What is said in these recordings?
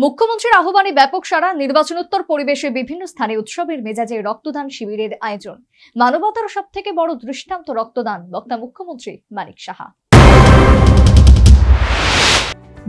মুখ্যমন্ত্রীর আহ্বানে ব্যাপক সাড়া, নির্বাচনোত্তর পরিবেশে বিভিন্ন স্থানে উৎসবের মেজাজে রক্তদান শিবিরের আয়োজন। মানবতার সবথেকে বড় দৃষ্টান্ত রক্তদান, বক্তা মুখ্যমন্ত্রী মানিক সাহা।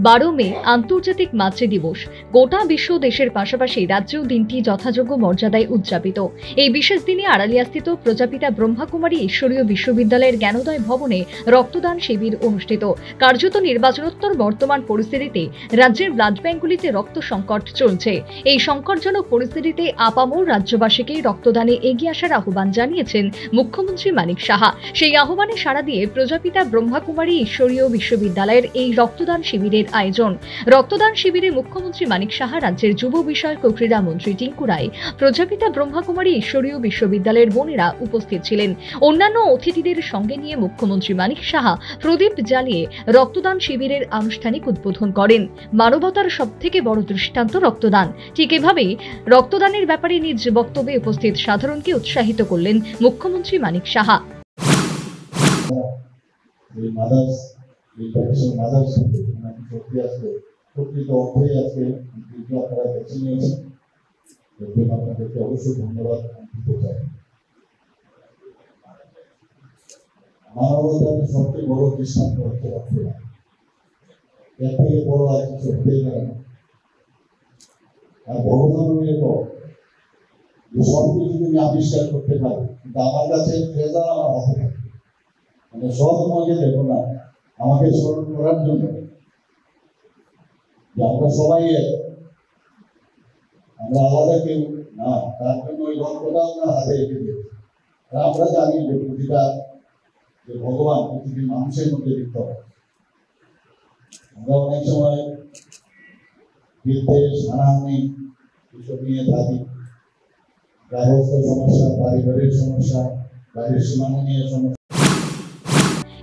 12 মে আন্তর্জাতিক মাতৃ দিবস। গোটা বিশ্ব দেশের পাশাপাশি রাজ্যেও দিনটি যথাযোগ্য মর্যাদায় উদযাপিত। এই বিশেষ দিনে আড়ালিয়াস্থিত প্রজাপিতা ব্রহ্মাকুমারী ঈশ্বরীয় বিশ্ববিদ্যালয়ের জ্ঞানোদয় ভবনে রক্তদান শিবির অনুষ্ঠিত। কার্যত নির্বাচনোত্তর বর্তমান পরিস্থিতিতে রাজ্যের ব্লাড ব্যাঙ্কগুলিতে রক্ত সংকট চলছে। এই সংকটজনক পরিস্থিতিতে আপামর রাজ্যবাসীকে রক্তদানে এগিয়ে আসার আহ্বান জানিয়েছেন মুখ্যমন্ত্রী মানিক সাহা। সেই আহ্বানে সাড়া দিয়ে প্রজাপিতা ব্রহ্মাকুমারী ঈশ্বরীয় বিশ্ববিদ্যালয়ের এই রক্তদান শিবিরের আয়োজন। রক্তদান শিবিরে মুখ্যমন্ত্রী মানিক সাহা, রাজ্যের যুব বিষয়ক ও ক্রীড়া মন্ত্রী টিঙ্কু রায়, প্রজাপিতা ব্রহ্মাকুমারী ঈশ্বরীয় বিশ্ববিদ্যালয়ের বোনেরা উপস্থিত ছিলেন। অন্যান্য অতিথিদের সঙ্গে নিয়ে মুখ্যমন্ত্রী মানিক সাহা প্রদীপ জ্বালিয়ে রক্তদান শিবিরের আনুষ্ঠানিক উদ্বোধন করেন। মানবতার সবথেকে বড় দৃষ্টান্ত রক্তদান। ঠিক এভাবেই রক্তদানের ব্যাপারে নিজ বক্তব্যে উপস্থিত সাধারণকে উৎসাহিত করলেন মুখ্যমন্ত্রী মানিক সাহা। মানবতার সবচেয়ে বড় দৃষ্টান্ত হচ্ছে রক্তদান। এর থেকে বড় আর কিছু হতেই পারে না। আর ভগবানের যে সবকিছু তুমি আবিষ্কার করতে পারো, কিন্তু আমার কাছে ট্রেজার আমার হাতে থাকে। মানে সব তোমাকে দেখো না, আমাকে স্মরণ করার জন্য যে আমরা সবাই আমরা আলাদা কেউ না, তার জন্য ওই রক্তটা আমরা হাতে রেখে দিয়েছি। আমরা জানি যে প্রতিটা যে ভগবান পৃথিবীর মানুষের মধ্যে লিপ্ত হয়। আমরা অনেক সময় বিদ্বেষ, হানাহানি এসব নিয়ে থাকি। গার্হস্থ্য সমস্যা, পারিবারিক সমস্যা, বাড়ির সীমানা নিয়ে সমস্যা।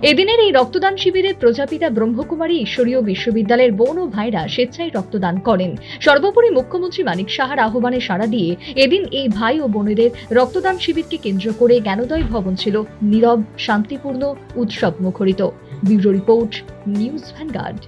এদিনের এই রক্তদান শিবিরে প্রজাপিতা ব্রহ্মকুমারী ঈশ্বরীয় বিশ্ববিদ্যালয়ের বোন ও ভাইরা স্বেচ্ছায় রক্তদান করেন। সর্বোপরি মুখ্যমন্ত্রী মানিক সাহার আহ্বানে সাড়া দিয়ে এদিন এই ভাই ও বোনেদের রক্তদান শিবিরকে কেন্দ্র করে জ্ঞানোদয় ভবন ছিল নীরব, শান্তিপূর্ণ, উৎসব মুখরিত। Bureau report, news vanguard.